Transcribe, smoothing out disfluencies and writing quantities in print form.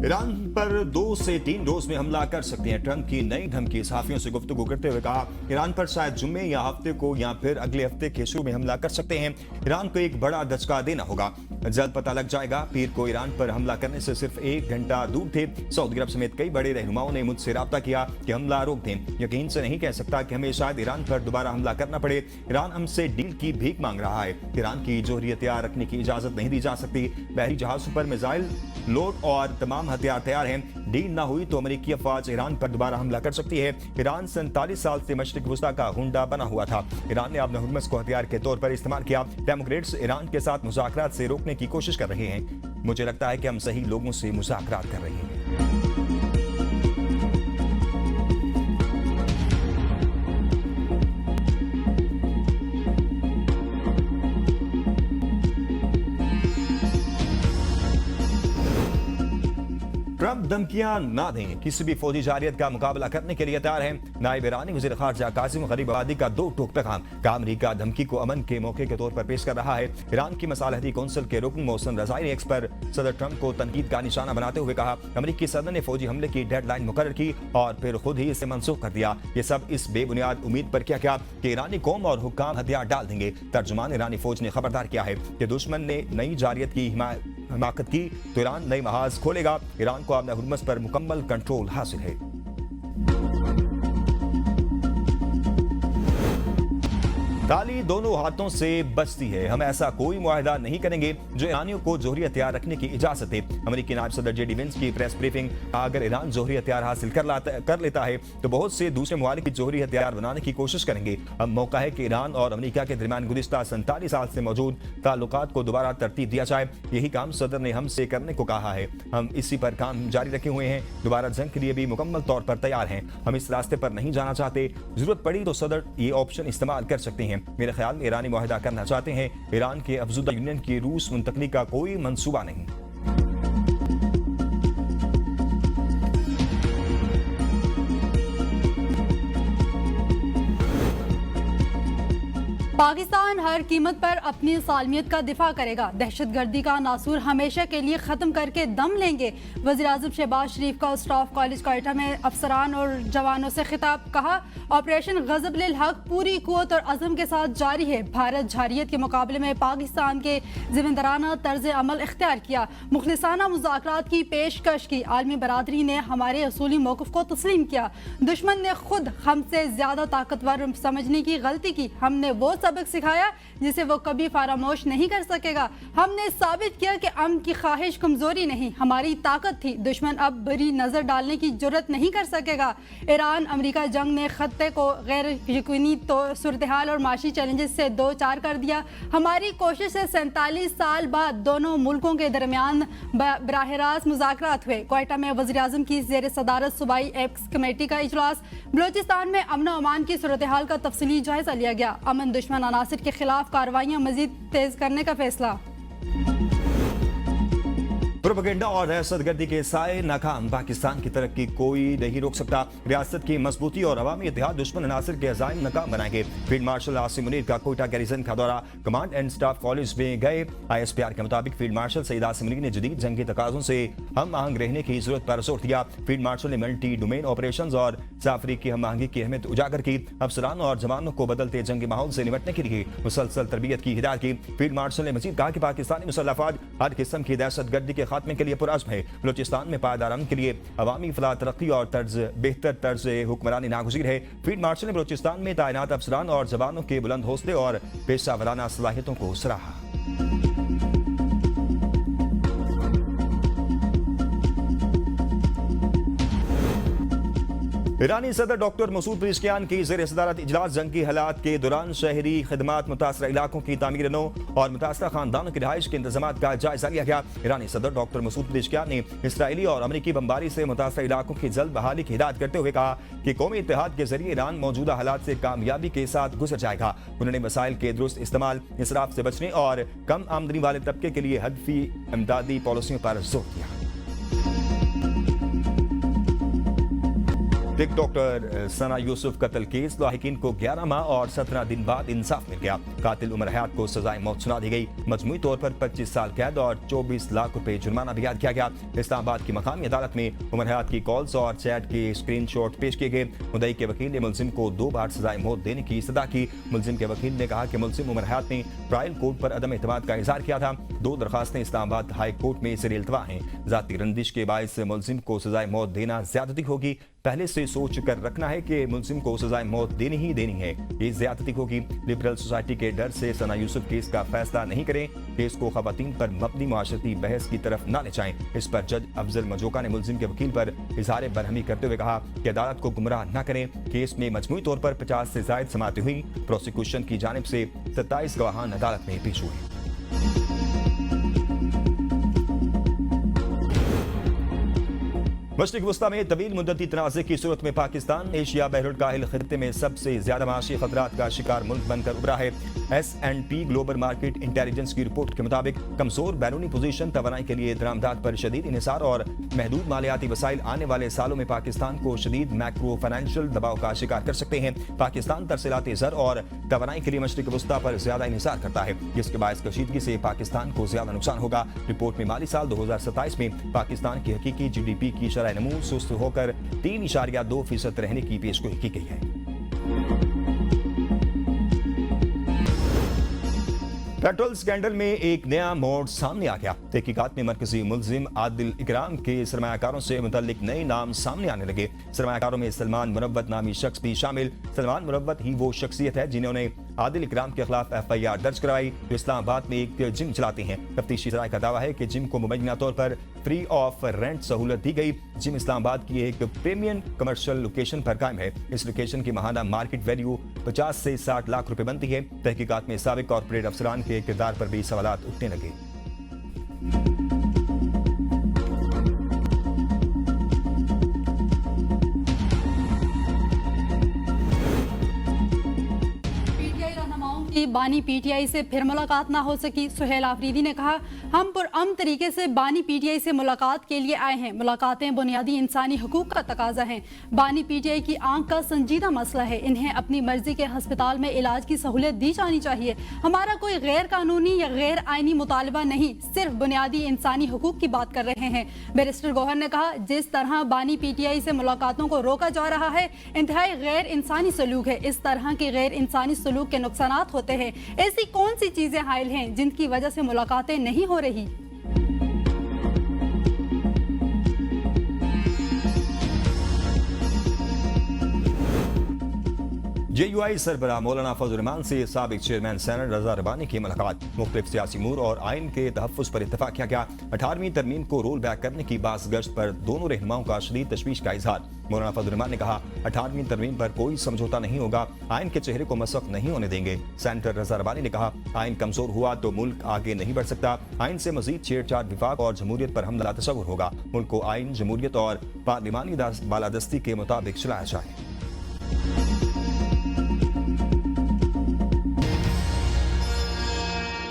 Iran पर 2 से 3 रोज में हमला कर सकते हैं। ट्रंप की नई धमकी। सहाफियों से गुफ्तगू करते हुए कहा, ईरान पर शायद जुम्मे या हफ्ते को या फिर अगले हफ्ते के शुरू में हमला कर सकते हैं। ईरान को एक बड़ा दचका देना होगा, जल्द पता लग जाएगा। पीर को ईरान पर हमला करने से सिर्फ 1 घंटा दूर थे। सऊदी अरब समेत कई बड़े रहनुमाओं ने मुझसे राब्ता किया कि हमला रोक दें। यकीन से नहीं कह सकता कि हमें शायद ईरान पर दोबारा हमला करना पड़े। ईरान हमसे डील की भीख मांग रहा है। ईरान की जोहरी हथियार रखने की इजाजत नहीं दी जा सकती। बहरी जहाजों पर मिसाइल लोड और तमाम हथियार तैयार हैं। डील ना हुई तो अमेरिकी अफवाज ईरान पर दोबारा हमला कर सकती है। ईरान 47 साल से मशरिक वस्ता का हुंडा बना हुआ था। ईरान ने अपने हुर्मस को हथियार के तौर पर इस्तेमाल किया। डेमोक्रेट्स ईरान के साथ मुज़ाकरात से रोकने की कोशिश कर रहे हैं। मुझे लगता है कि हम सही लोगों से मुज़ाकरात कर रहे हैं। ट्रंप धमकियां ना दें, किसी भी फौजी जारियत का मुकाबला करने के लिए तैयार हैं। नायब ईरानी वज़ीर ख़ारजा कासिम गरीबाबादी का 2 टूक पैगाम। अमेरिका धमकी को अमन के मौके के तौर पर पेश कर रहा है। ईरान की मसालहती कौंसिल के रुकन मोहसिन रज़ाई ने एक्स पर सदर ट्रंप को तनकीद का निशाना बनाते हुए कहा, अमेरिकी सदर ने फौजी हमले की डेडलाइन मुकर्रर की और फिर खुद ही इसे मनसूख कर दिया। ये सब इस बेबुनियाद उम्मीद पर क्या कि ईरानी कौम और हुक्काम हथियार डाल देंगे। तर्जुमान ईरानी फौज ने खबरदार किया है कि दुश्मन ने नई जारियत की हिमाकत की तो ईरान नई महाज खोलेगा। ईरान को अपने हुर्मस पर मुकम्मल कंट्रोल हासिल है। ताली दोनों हाथों से बचती है। हम ऐसा कोई मुआहदा नहीं करेंगे जो ईरानियों को जोहरी हथियार रखने की इजाजत दे। अमेरिकी नायब सदर जेडी वेंस की प्रेस ब्रीफिंग। अगर ईरान जोहरी हथियार हासिल कर लेता है तो बहुत से दूसरे मुमालिक जोहरी हथियार बनाने की कोशिश करेंगे। अब मौका है कि ईरान और अमेरिका के दरमियान गुज़िश्ता 47 साल से मौजूद ताल्लुकात को दोबारा तरतीब दिया जाए। यही काम सदर ने हमसे करने को कहा है। हम इसी पर काम जारी रखे हुए हैं। दोबारा जंग के लिए भी मुकम्मल तौर पर तैयार हैं। हम इस रास्ते पर नहीं जाना चाहते। जरूरत पड़ी तो सदर ये ऑप्शन इस्तेमाल कर सकते हैं। मेरे ख्याल में ईरानी मुआहदा करना चाहते हैं। ईरान के अफजुदा यूनियन की रूस मुंतकली का कोई मंसूबा नहीं। पाकिस्तान हर कीमत पर अपनी सालमियत का दिफा करेगा। दहशतगर्दी का नासूर हमेशा के लिए ख़त्म करके दम लेंगे। वज़ीर आज़म शहबाज शरीफ का स्टाफ कॉलेज क्वेटा में अफसरान और जवानों से खिताब। कहा, ऑपरेशन गज़ब लिल हक पूरी कुव्वत और अज़म के साथ जारी है। भारत जारियत के मुकाबले में पाकिस्तान के ज़िम्मेदाराना तर्ज अमल इख्तियार किया। मुखलिसाना मुज़ाकरात की पेशकश की। आलमी बरादरी ने हमारे असूली मौक़िफ़ को तस्लीम किया। दुश्मन ने खुद हमसे ज़्यादा ताकतवर समझने की गलती की। हमने वो सबक सिखाया जिसे वो कभी फरामोश नहीं कर सकेगा। हमने साबित किया कि अमन की ख्वाहिश कमजोरी नहीं, हमारी ताकत थी। दुश्मन अब बुरी नजर डालने की जुर्रत नहीं कर सकेगा। ईरान अमेरिका जंग ने खत्ते को गैर यकीनी तो सूरत-ए-हाल और माशी चैलेंजेस से 2-4 कर दिया। हमारी कोशिश से 47 साल बाद दोनों मुल्कों के दरमियान बराह रास्त मुज़ाकरात हुए। क्वेटा में वज़ीर आज़म की ज़ेर सदारत सूबाई एक्स कमेटी का इजलास। बलोचिस्तान में अमन और अमान की सूरत-ए-हाल का तफसीली जायजा लिया गया। अमन दुश्मन अनासिर के खिलाफ कार्रवाइयां मजीद तेज करने का फैसला। प्रोपेगेंडा और दहशतगर्दी के साए नाकाम। पाकिस्तान की तरक्की कोई नहीं रोक सकता। रियासत की मजबूती और अवामी इत्तेहाद दुश्मन अनासिर के अज़ाइम नाकाम बनाएंगे। फील्ड मार्शल आसिम मुनीर का कोयटा गैरिसन का दौरा। कमांड एंड स्टाफ कॉलेज में गए। ISPR के मुताबिक फील्ड मार्शल सईद आसिम मुनीर ने जदीद जंगी तकाज़ों से हम आहंग रहने की जरूरत पर जोर दिया। फील्ड मार्शल ने मल्टी डोमेन ऑपरेशन और साफरी की हम आहंगी की अहमियत उजागर की। अफसरान और जवानों को बदलते जंगी माहौल से निपटने के लिए मुसलसल तरबियत की हिदायत की। फील्ड मार्शल ने मजीद कहा कि पाकिस्तानी मुसल्लह अफवाज हर किस्म की दहशतगर्दी के खात्मे के लिए पुरअज़्म है। बलूचिस्तान में पायदार अमन के लिए अवामी फलाह तरक्की और बेहतर तर्ज हुक्मरानी नागुज़ीर है। फील्ड मार्शल ने बलूचिस्तान में तैनात अफसरान और जवानों के बुलंद हौसले और पेशा वराना सलाहियतों को सराहा। ईरानी सदर डॉक्टर मसूद पेज़ेश्कियान की ज़ेर सदारत इजलास जंग की हालात के दौरान शहरी खिदमात, मुतासरा इलाकों की तामीर नो और मुतासरा खानदानों की रिहाइश के इंतजामात का जायजा लिया गया। ईरानी सदर डॉक्टर मसूद पेज़ेश्कियान ने इसराइली और अमेरिकी बमबारी से मुतासरा इलाकों की जल्द बहाली की हिदायत करते हुए कहा कि कौमी इत्तेहाद के जरिए ईरान मौजूदा हालात से कामयाबी के साथ गुजर जाएगा। उन्होंने वसाइल के दुरुस्त इस्तेमाल, इसराफ से बचने और कम आमदनी वाले तबके के लिए हदफी इमदादी पॉलिसियों पर जोर दिया। टिकटॉकर सना यूसुफ कत्ल केस लाहिकीन को 11 माह और 17 दिन बाद इंसाफ मिल गया। कातिल उमर हयात को सजाए मौत सुना दी गई। मजमूई तौर पर 25 साल कैद और 24 लाख रुपए जुर्माना भी याद किया गया। इस्लामाबाद की मकामी अदालत में उमर हयात की कॉल्स और चैट के स्क्रीनशॉट पेश किए गए। मुद्दई के वकील ने मुलजिम को 2 बार सजाए मौत देने की इस्तदा की। मुलजिम के वकील ने कहा कि मुलजिम उमर हयात ने ट्रायल कोर्ट पर अदम एतमाद का इजहार किया था। 2 दरखास्तें इस्लामाबाद हाई कोर्ट में जेर इल्तवा हैं। जाती रंजिश के बायस मुलजिम को सजाए मौत देना ज्यादती होगी। पहले से सोच कर रखना है कि मुलजिम को सजाए मौत देनी ही देनी है, ये ज्यादती होगी। लिबरल सोसाइटी के डर से सना यूसुफ केस का फैसला नहीं करें। केस को खवातीन पर मबनी मुआशरती बहस की तरफ न ले जाएं। इस पर जज अफजल मजोका ने मुलजिम के वकील पर इजहार बरहमी करते हुए कहा कि अदालत को गुमराह न करें। केस में मजमूई तौर पर 50 से ज्यादा समातें हुई। प्रोसिक्यूशन की जानिब से 27 गवाहान अदालत में पेश हुए। मशरिक वस्ता में तवील मुद्दती तनाज़े की सूरत में पाकिस्तान एशिया बहरुल काहिल खित्ते में सबसे ज्यादा माशी खतरात का शिकार मुल्क बनकर उभरा है। S&P ग्लोबल मार्केट इंटेलिजेंस की रिपोर्ट के मुताबिक कमजोर बैरूनी पोजीशन तवानाई के लिए दरामदात पर शदीद इन्हिसार और महदूद मालियाती वसाइल आने वाले सालों में पाकिस्तान को शदीद मैक्रो फाइनेंशियल दबाव का शिकार कर सकते हैं। पाकिस्तान तरसीलाती ज़र और तवानाई के लिए मशरिक वस्ता पर ज्यादा इन्हिसार करता है, जिसके बायस कशीदगी से पाकिस्तान को ज्यादा नुकसान होगा। रिपोर्ट में माली साल 2027 में पाकिस्तान की हकीकी GDP की नमू सुस्त होकर 3.2% रहने की पेशगोई की गई है। पेट्रोल स्कैंडल में एक नया मोड़ सामने आ गया। तहकीकात में मरकजी मुलजिम आदिल इकराम के सरमायाकारों से मुतल्लिक नए नाम सामने आने लगे। सरमायाकारों में सलमान मुरव्वत नामी शख्स भी शामिल। सलमान मुरव्वत ही वो शख्सियत है जिन्होंने आदिल इकराम के खिलाफ FIR दर्ज कराई, जो इस्लामाबाद में एक जिम चलाते हैं। तफ्तीशी सराय का दावा है कि जिम को मुबैना तौर पर फ्री ऑफ रेंट सहूलत दी गई। जिम इस्लामाबाद की एक प्रीमियम कमर्शियल लोकेशन पर कायम है। इस लोकेशन की माहाना मार्केट वैल्यू 50 से 60 लाख रुपए बनती है। तहकीकात में साबिक कॉर्पोरेट अफसरान के किरदार पर भी सवालात उठने लगे। बानी PTI से फिर मुलाकात ना हो सकी। सुहेल आफरीदी ने कहा, हम पुरअमन तरीके से बानी PTI से मुलाकात के लिए आए हैं। मुलाकातें बुनियादी इंसानी हकूक का तकाजा है। बानी PTI की आंख का संजीदा मसला है। इन्हें अपनी मर्जी के हस्पताल में इलाज की सहूलियत दी जानी चाहिए। हमारा कोई गैर कानूनी या गैर आईनी मुतालबा नहीं, सिर्फ बुनियादी इंसानी हकूक की बात कर रहे हैं। बैरिस्टर गौहर ने कहा, जिस तरह बानी PTI से मुलाकातों को रोका जा रहा है, इंतहाई गैर इंसानी सलूक है। इस तरह के गैर इंसानी सलूक के नुकसानात होते हैं। ऐसी कौन सी चीजें हायल हैं जिनकी वजह से मुलाकातें नहीं हो रही? JUI सरबराह मौलाना फजल रहमान से साबिक चेयरमैन सेनेट रजा रबानी की मुलाकात। मुख्तलिफ सियासी उमूर और आइन के तहफ़्फ़ुज़ पर इत्तफाक किया गया। 18वीं तरमीम को रोल बैक करने की बास गश्त पर दोनों रहनुमाओं का शदीद तशवीश का इजहार। मौलाना फजल रहमान ने कहा, 18वीं तरमीम पर कोई समझौता नहीं होगा, आइन के चेहरे को मसख्त नहीं होने देंगे। सेनेटर रजा रबानी ने कहा, आइन कमजोर हुआ तो मुल्क आगे नहीं बढ़ सकता। आइन से मजीद छेड़छाड़, विफाक और जमहूरियत पर हमला तस्वुर होगा। मुल्क को आइन, जमहूरियत और पार्लिमानी बालादस्ती के मुताबिक चलाया जाए।